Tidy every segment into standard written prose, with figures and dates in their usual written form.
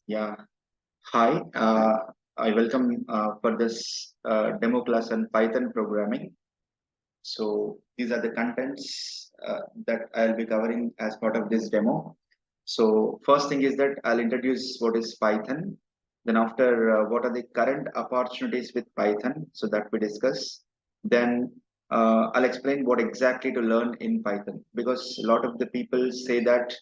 Yeah. Hi. I welcome for this demo class on Python programming. So these are the contents that I'll be covering as part of this demo. So first thing is that I'll introduce what is Python. Then after what are the current opportunities with Python, so that we discuss. Then I'll explain what exactly to learn in Python because a lot of the people say that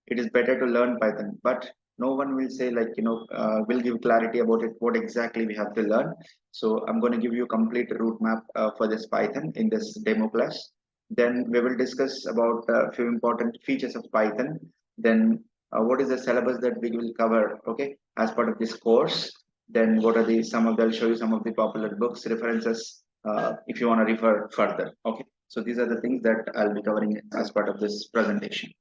it is better to learn Python, but no one will say will give clarity about it, what exactly we have to learn. So I'm going to give you a complete route map for this Python in this demo class. Then we will discuss about a few important features of Python. Then what is the syllabus that we will cover, okay, as part of this course. Then what are the some of I'll show you some of the popular books references if you want to refer further. Okay, so these are the things that I'll be covering as part of this presentation.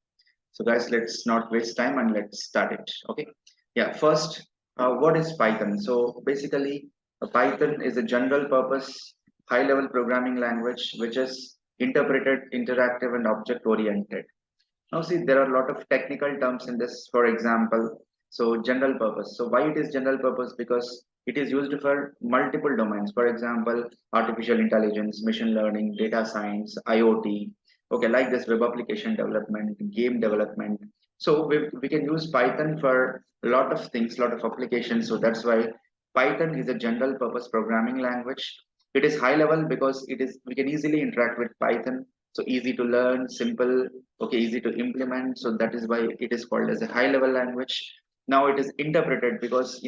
So guys, let's not waste time and let's start it. Okay. Yeah. First, what is Python? So basically, Python is a general purpose, high level programming language, which is interpreted, interactive, and object oriented. Now, see, there are a lot of technical terms in this. For example, so general purpose. So why it is general purpose? Because it is used for multiple domains. For example, artificial intelligence, machine learning, data science, IoT. Okay, like this web application development, game development. So we can use Python for a lot of things, lot of applications. So that's why Python is a general purpose programming language. It is high level because it is we can easily interact with Python. So easy to learn, simple, okay, easy to implement. So that is why it is called as a high level language. Now it is interpreted because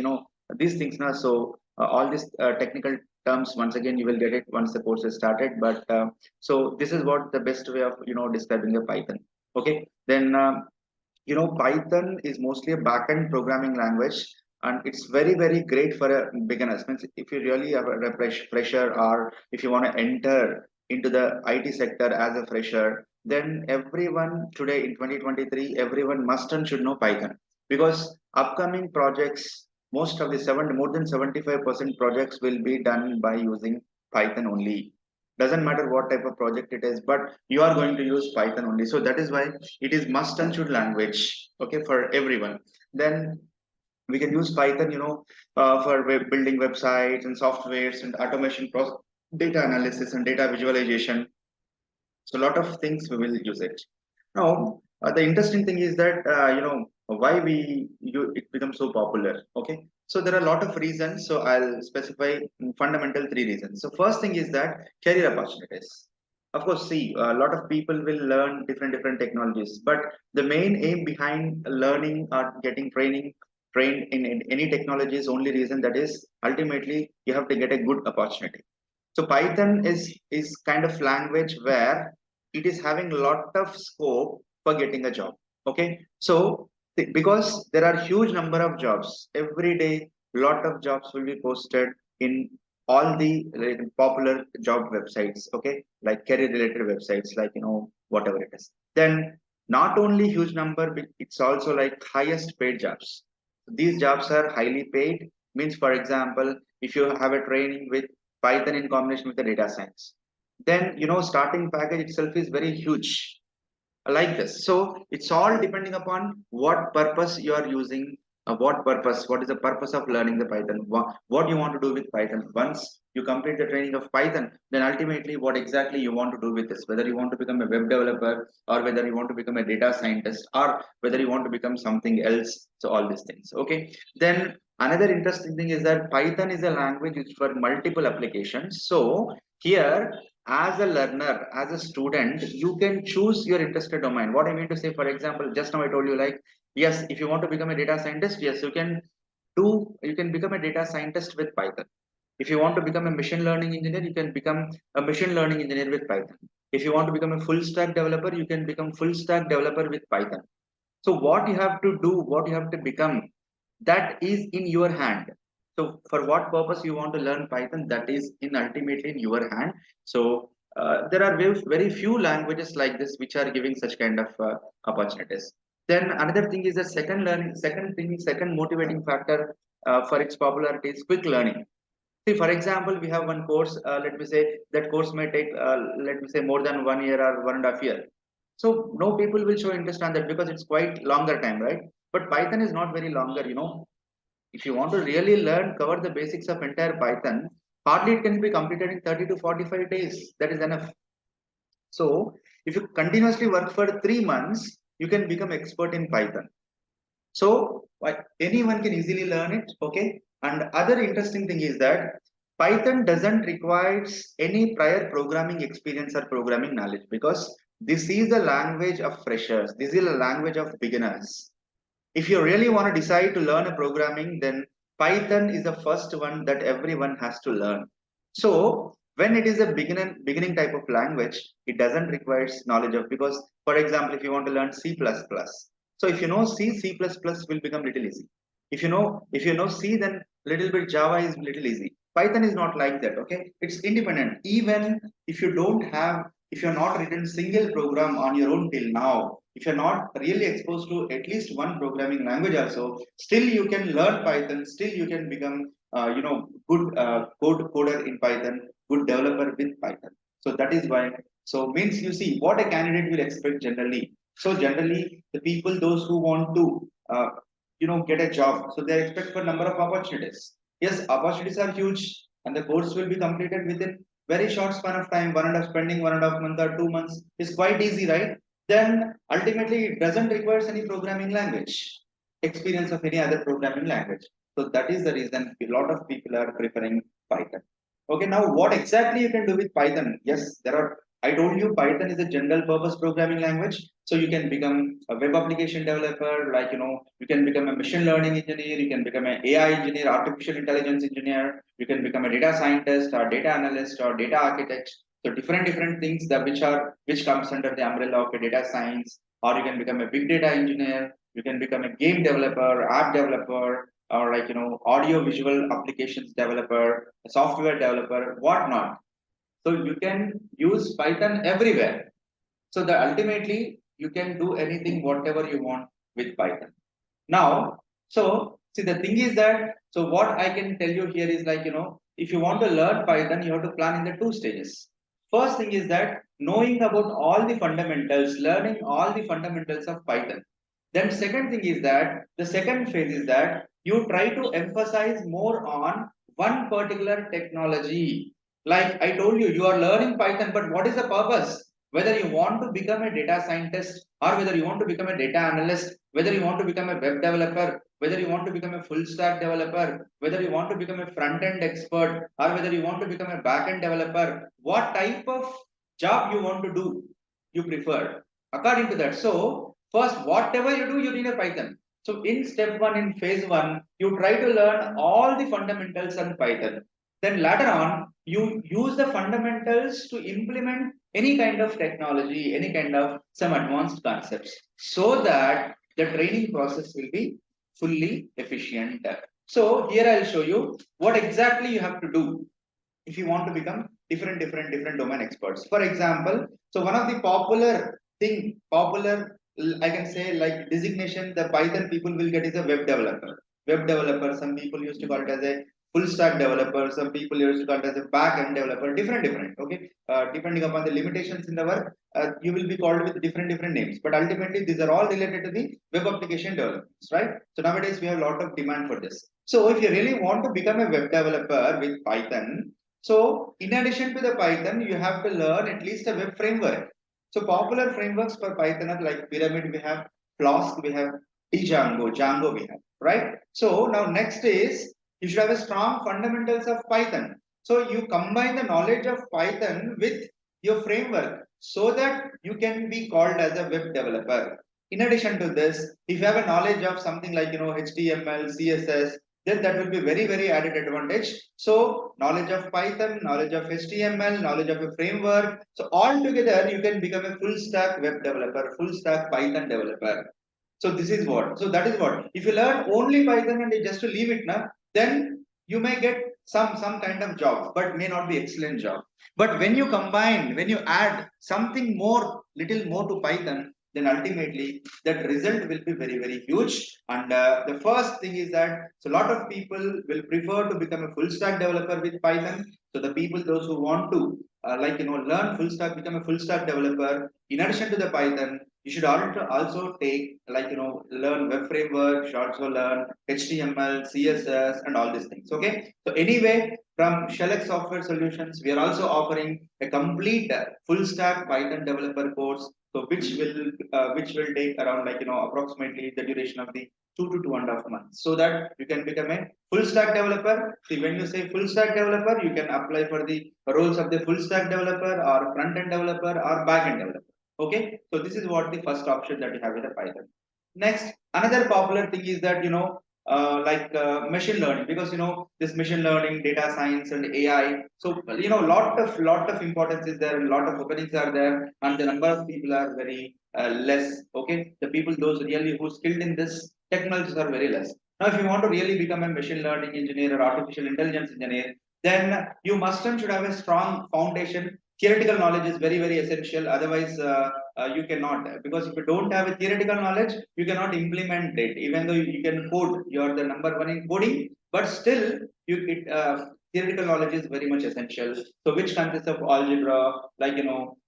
these things now. So all these technical terms, once again you will get it once the course is started, but so this is what the best way of describing a Python. Okay, then Python is mostly a backend programming language, and it's very great for a beginners. Means if you really have a fresher, or if you want to enter into the IT sector as a fresher, then everyone today in 2023, everyone must and should know Python, because upcoming projects, most of the more than 75% projects will be done by using Python only. Doesn't matter what type of project it is, but you are going to use Python only. So that is why it is must and should language, okay, for everyone. Then we can use Python, for building websites and softwares and automation process, data analysis and data visualization. So a lot of things we will use it. Now, the interesting thing is that why it becomes so popular. Okay, so there are a lot of reasons. So I'll specify fundamental three reasons. So first thing is that career opportunities. Of course, see, a lot of people will learn different technologies, but the main aim behind learning or getting trained in any technology is only reason, that is ultimately you have to get a good opportunity. So Python is kind of language where it is having a lot of scope for getting a job. Okay, so because there are huge number of jobs every day, lot of jobs will be posted in all the popular job websites. Okay, like career related websites, like whatever it is. Then not only huge number, but it's also like highest paid jobs. These jobs are highly paid. Means, for example, if you have a training with Python in combination with the data science, then starting package itself is very huge, like this. So it's all depending upon what purpose you are using, what is the purpose of learning the Python, what you want to do with Python. Once you complete the training of Python, then ultimately what exactly you want to do with this, whether you want to become a web developer, or whether you want to become a data scientist, or whether you want to become something else. So all these things. Okay, then another interesting thing is that Python is a language used for multiple applications. So here, as a learner, as a student, you can choose your interested domain. What I mean to say, for example, just now I told you, like, yes, if you want to become a data scientist, yes, you can become a data scientist with Python. If you want to become a machine learning engineer, you can become a machine learning engineer with Python. If you want to become a full stack developer, you can become full stack developer with Python. So what you have to do, what you have to become, that is in your hand. So for what purpose you want to learn Python, that is in ultimately in your hand. So there are very few languages like this which are giving such kind of opportunities. Then another thing is the second motivating factor for its popularity is quick learning. See, for example, we have one course, let me say that course may take, let me say, more than 1 year or 1.5 year. So no people will show interest on that because it's quite longer time, right? But Python is not very longer. If you want to really learn, cover the basics of entire Python, hardly it can be completed in 30 to 45 days. That is enough. So if you continuously work for 3 months, you can become expert in Python. So anyone can easily learn it. Okay. And other interesting thing is that Python doesn't require any prior programming experience or programming knowledge, because this is a language of freshers. This is a language of beginners. If you really want to decide to learn a programming, then Python is the first one that everyone has to learn. So when it is a beginning type of language, it doesn't require knowledge of, because for example, if you want to learn C++, so if you know C, C++ will become little easy. If you know C, then little bit Java is little easy. Python is not like that. Okay, it's independent. Even if you don't have, if you're not written single program on your own till now, if you're not really exposed to at least one programming language also, still you can learn Python. Still you can become good coder in Python, good developer with Python. So that is why. So means, you see what a candidate will expect generally. So generally, the people, those who want to get a job, so they expect for number of opportunities. Yes, opportunities are huge, and the course will be completed within very short span of time. Spending 1.5 month or 2 months is quite easy, right? Then ultimately it doesn't require any programming language experience of any other programming language. So that is the reason a lot of people are preferring Python. Okay, now what exactly you can do with Python? Yes, there are. I told you Python is a general purpose programming language. So you can become a web application developer, like you can become a machine learning engineer, you can become an AI engineer, artificial intelligence engineer, you can become a data scientist or data analyst or data architect. So different things that which comes under the umbrella of a data science, or you can become a big data engineer, you can become a game developer, app developer, or audio visual applications developer, a software developer, whatnot. So you can use Python everywhere. So that ultimately you can do anything whatever you want with Python. Now, so see, the thing is that, so what I can tell you here is, if you want to learn Python, you have to plan in the 2 stages. First thing is that knowing about all the fundamentals, learning all the fundamentals of Python. Then second thing is that the second phase is that you try to emphasize more on one particular technology. Like I told you, you are learning Python, but what is the purpose? Whether you want to become a data scientist, or whether you want to become a data analyst, whether you want to become a web developer, whether you want to become a full stack developer, whether you want to become a front end expert, or whether you want to become a back end developer, what type of job you want to do, you prefer. According to that. So first, whatever you do, you need a Python. So in step one, in phase one, you try to learn all the fundamentals on Python. Then later on, you use the fundamentals to implement any kind of technology, any kind of some advanced concepts, so that the training process will be fully efficient. So here I'll show you what exactly you have to do if you want to become different domain experts. For example, so one of the popular, I can say, like designation the Python people will get is a web developer. Web developer, some people used to call it as a full stack developer, some people used to call it as a back end developer, different. Okay, depending upon the limitations in the work, you will be called with different names. But ultimately, these are all related to the web application developments, right? So nowadays we have a lot of demand for this. So if you really want to become a web developer with Python, so in addition to the Python, you have to learn at least a web framework. So popular frameworks for Python are like Pyramid, we have Flask, we have Django we have, right? So now next is you should have a strong fundamentals of Python. So you combine the knowledge of Python with your framework so that you can be called as a web developer. In addition to this, if you have a knowledge of something like HTML, CSS, then that will be very added advantage. So knowledge of Python, knowledge of HTML, knowledge of a framework. So all together you can become a full stack web developer, full stack Python developer. So this is what. So that is what. If you learn only Python and you just to leave it now, then you may get some kind of job, but may not be excellent job. But when you combine, when you add something more, little more to Python, then ultimately that result will be very huge. And the first thing is that so a lot of people will prefer to become a full stack developer with Python. So the people, those who want to learn full stack, become a full stack developer. In addition to the Python, you should also take learn web framework. You should also learn HTML, CSS, and all these things. Okay. So anyway, from Shellx Software Solutions, we are also offering a complete full stack Python developer course. So which will take around approximately the duration of the 2 to 2.5 months, so that you can become a full stack developer. See, when you say full stack developer, you can apply for the roles of the full stack developer or front end developer or back end developer. Okay, so this is what the first option that you have with the Python. Next, another popular thing is that machine learning, because this machine learning, data science, and AI. So lot of importance is there, and lot of openings are there, and the number of people are very less. Okay, the people those really who skilled in this technologies are very less. Now, if you want to really become a machine learning engineer or artificial intelligence engineer, then you must and should have a strong foundation. Theoretical knowledge is very, very essential. Otherwise, you cannot, because if you don't have a theoretical knowledge, you cannot implement it. Even though you can code, you are the number one in coding, but still, theoretical knowledge is very much essential. So, which consists of algebra,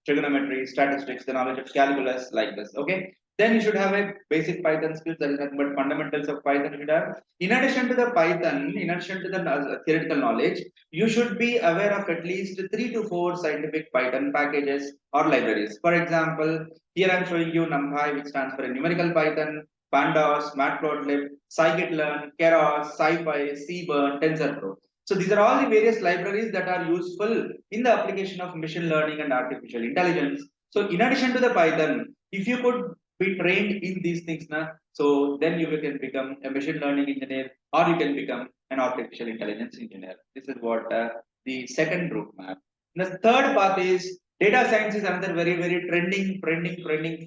trigonometry, statistics, the knowledge of calculus, like this. Okay, then you should have a basic Python skills, that is nothing but fundamentals of Python you should have. In addition to the Python, in addition to the theoretical knowledge, you should be aware of at least 3 to 4 scientific Python packages or libraries. For example, here I am showing you NumPy, which stands for numerical Python, Pandas, Matplotlib, scikit-learn, Keras, SciPy, Cburn, TensorFlow. So these are all the various libraries that are useful in the application of machine learning and artificial intelligence. So in addition to the Python, if you could be trained in these things, so then you can become a machine learning engineer, or you can become an artificial intelligence engineer. This is what the second route map. The third path is data science is another very, very trending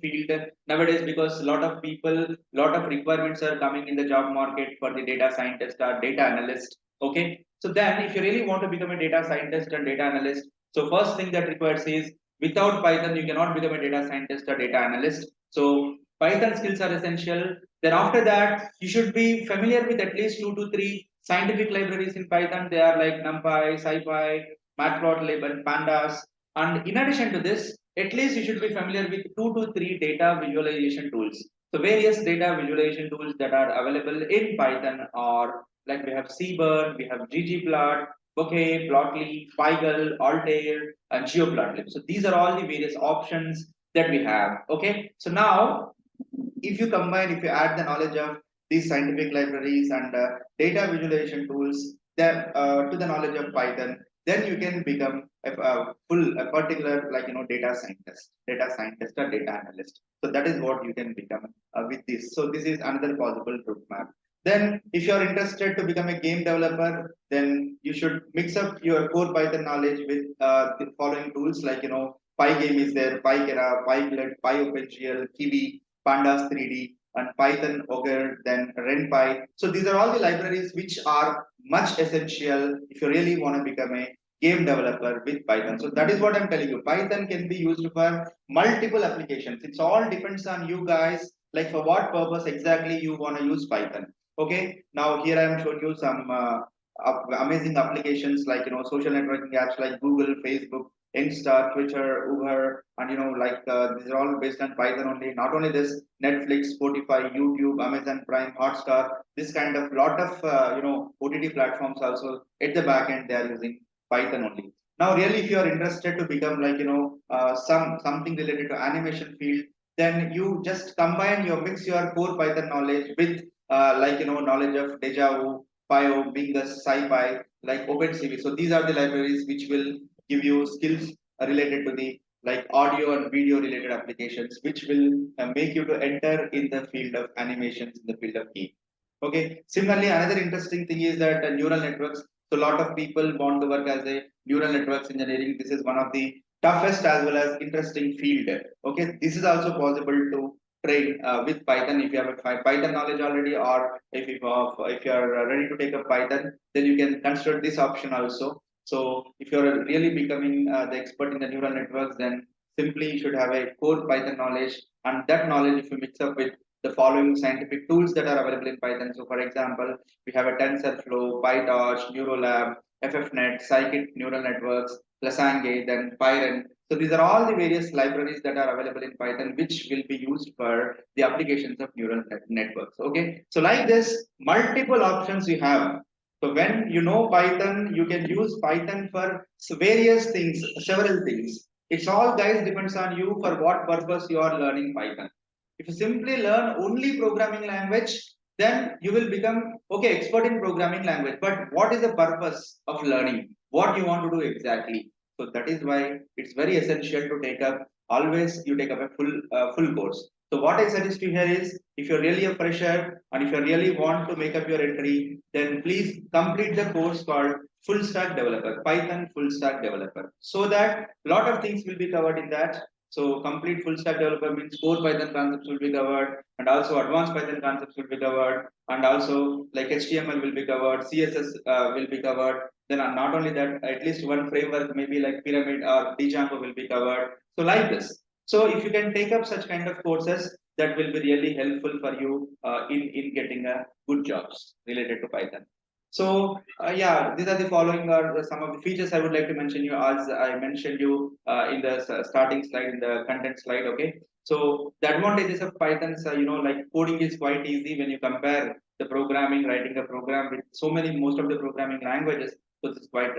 field nowadays, because a lot of people, lot of requirements are coming in the job market for the data scientist or data analyst. Okay, so then if you really want to become a data scientist and data analyst, so first thing that requires is, without Python, you cannot become a data scientist or data analyst. So Python skills are essential. Then after that, you should be familiar with at least 2 to 3 scientific libraries in Python. They are like NumPy, SciPy, Matplotlib, and Pandas. And in addition to this, at least you should be familiar with 2 to 3 data visualization tools. So various data visualization tools that are available in Python are like we have Cburn, we have ggplot, Bokeh, Plotly, Figl, Altair, and GeoPlotly. So these are all the various options that we have. Okay, so now if you add the knowledge of these scientific libraries and data visualization tools that to the knowledge of Python, then you can become a particular data scientist or data analyst. So that is what you can become with this. So this is another possible roadmap. Then, if you are interested to become a game developer, then you should mix up your core Python knowledge with the following tools, like Pygame is there, PyKera, PyGlut, PyOpenGL, Kiwi, Pandas 3D, and Python Ogre, then RenPy. So these are all the libraries which are much essential if you really want to become a game developer with Python. So that is what I'm telling you. Python can be used for multiple applications. It's all depends on you guys, like for what purpose exactly you want to use Python. Okay, now here I am showing you some amazing applications like social networking apps like Google, Facebook, Insta, Twitter, Uber, and these are all based on Python only. Not only this, Netflix, Spotify, YouTube, Amazon Prime, Hotstar, this kind of lot of OTT platforms also at the back end they are using Python only. Now, really, if you are interested to become something related to animation field, then you just combine your mix your core Python knowledge with knowledge of Deja Pyo, Bingus, SciPy, like OpenCV. So these are the libraries which will give you skills related to the like audio and video related applications, which will make you to enter in the field of animations, in the field of game. Okay. Similarly, another interesting thing is that neural networks. So a lot of people want to work as a neural networks engineering. This is one of the toughest as well as interesting field. Okay. This is also possible to train with Python if you have a Python knowledge already, or if you are ready to take up Python, then you can consider this option also. So if you are really becoming the expert in the neural networks, then simply you should have a core Python knowledge, and that knowledge if you mix up with the following scientific tools that are available in Python. So for example, we have a TensorFlow, PyTorch, NeuroLab, FFNet, Scikit neural networks, Lasange, then Pyren. So these are all the various libraries that are available in Python, which will be used for the applications of neural networks. Okay, so like this, multiple options you have. So when you know Python, you can use Python for various things, several things. It's all guys depends on you for what purpose you are learning Python. If you simply learn only programming language, then you will become okay expert in programming language. But what is the purpose of learning? What you want to do exactly? So that is why it's very essential to take up. Always you take up a full course. So what I suggest you here is, if you're really a fresher and if you really want to make up your entry, then please complete the course called Full Stack Developer, Python Full Stack Developer, so that a lot of things will be covered in that. So complete full stack developer means core Python concepts will be covered, and also advanced Python concepts will be covered, and also like HTML will be covered, CSS will be covered. Then not only that, at least one framework, maybe like Pyramid or Django will be covered. So like this. So if you can take up such kind of courses, that will be really helpful for you in getting a good jobs related to Python. So yeah, these are the following are some of the features I would like to mention you, as I mentioned you in the starting slide, in the content slide. Okay, so the advantages of Python is like coding is quite easy when you compare the programming, writing a program with most of the programming languages. So it's quite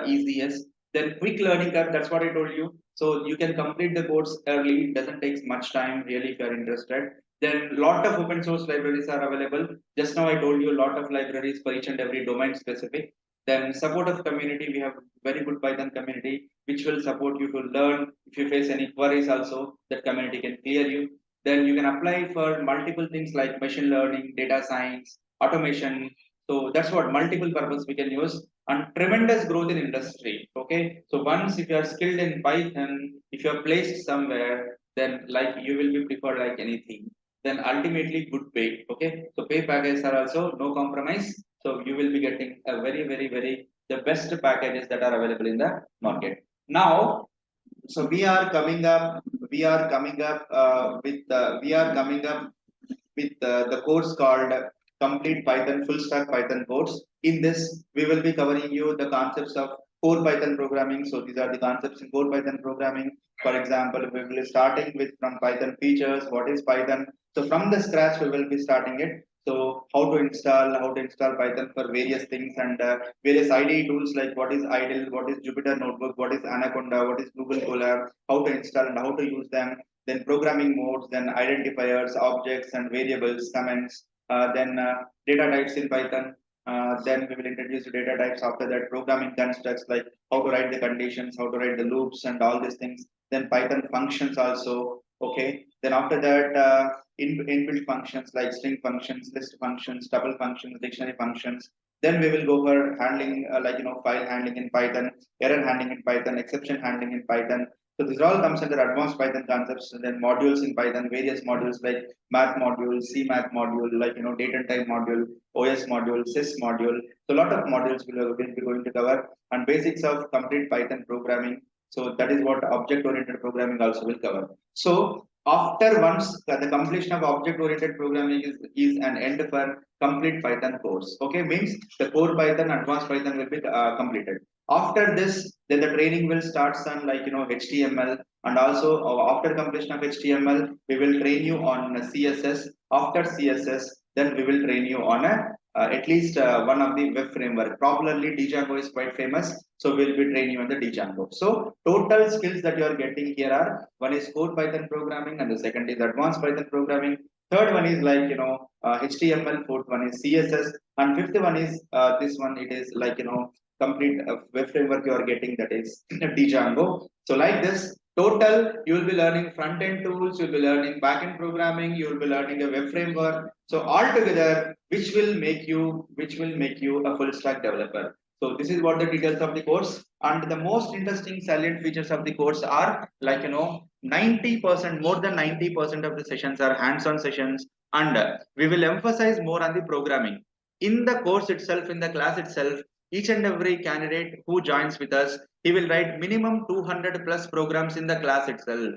easy. Yes. Then quick learning curve. That's what I told you. So you can complete the course early. It doesn't take much time really if you are interested. Then lot of open source libraries are available. Just now I told you a lot of libraries for each and every domain specific. Then support of community, we have very good Python community which will support you to learn. If you face any queries also, that community can clear you. Then you can apply for multiple things like machine learning, data science, automation. So that's what multiple purpose we can use, and tremendous growth in industry. Okay, so once if you are skilled in Python, if you are placed somewhere, then like you will be preferred like anything. Then ultimately good pay. Okay, so pay packages are also no compromise. So you will be getting a very the best packages that are available in the market. Now, so we are coming up with the course called Complete Python Full Stack Python course. In this, we will be covering you the concepts of core Python programming. So these are the concepts in core Python programming. For example, we will be starting with from Python features. What is Python? So from the scratch, we will be starting it. So how to install Python for various things, and various IDE tools like what is idle, what is Jupyter Notebook, what is Anaconda, what is Google Colab, how to install and how to use them. Then programming modes, then identifiers, objects and variables, comments, then data types in Python. Then we will introduce data types. After that, programming constructs like how to write the conditions, how to write the loops, and all these things. Then Python functions also. Okay. Then after that, inbuilt functions like string functions, list functions, tuple functions, dictionary functions. Then we will go for handling file handling in Python, error handling in Python, exception handling in Python. So this all comes under advanced Python concepts. And then modules in Python, various modules like math module, C math module, like date and time module, OS module, sys module. So a lot of modules will be going to cover, and basics of complete Python programming. So that is what object oriented programming also will cover. So after once the completion of object oriented programming is an end for complete Python course. Okay, means the core Python, advanced Python will be completed. After this, then the training will start on HTML, and also after completion of HTML, we will train you on CSS. After CSS, then we will train you on at least one of the web framework. Popularly, Django is quite famous, so we'll be training you on the Django. So total skills that you are getting here are, one is core Python programming, and the second is advanced Python programming. Third one is like HTML. Fourth one is CSS, and fifth one is this one. It is like complete web framework you are getting, that is Django. So like this, total you will be learning front end tools, you will be learning back end programming, you will be learning a web framework. So all together, which will make you a full stack developer. So this is what the details of the course, and the most interesting salient features of the course are like 90%, more than 90% of the sessions are hands-on sessions, and we will emphasize more on the programming. In the course itself, in the class itself, each and every candidate who joins with us, he will write minimum 200 plus programs in the class itself.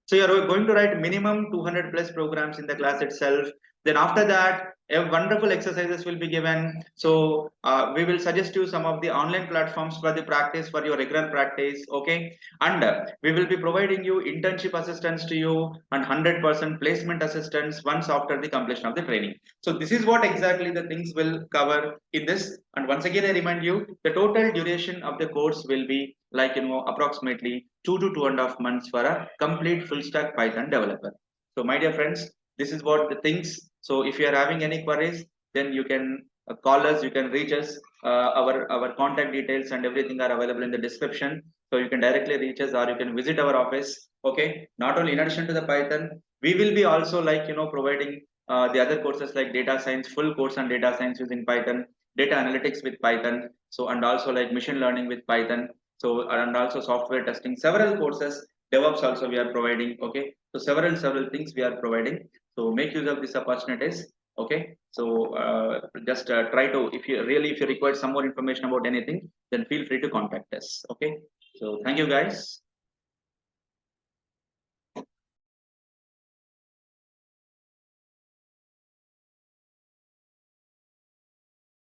So you are going to write minimum 200 plus programs in the class itself. Then after that, wonderful exercises will be given. So we will suggest you some of the online platforms for the practice, for your regular practice. Okay, and we will be providing you internship assistance to you and 100% placement assistance once after the completion of the training. So this is what exactly the things will cover in this. And once again, I remind you, the total duration of the course will be like approximately 2 to 2.5 months for a complete full stack Python developer. So my dear friends, this is what the things. So if you are having any queries, then you can call us, you can reach us. Our contact details and everything are available in the description. So you can directly reach us, or you can visit our office. Okay. Not only in addition to the Python, we will be also like providing the other courses like data science, full course on data science using Python, data analytics with Python. So and also like machine learning with Python. So and also software testing, several courses, DevOps also we are providing. Okay. So several things we are providing. So make use of these opportunities. Okay. So just try to, if you require some more information about anything, then feel free to contact us. Okay. So thank you guys.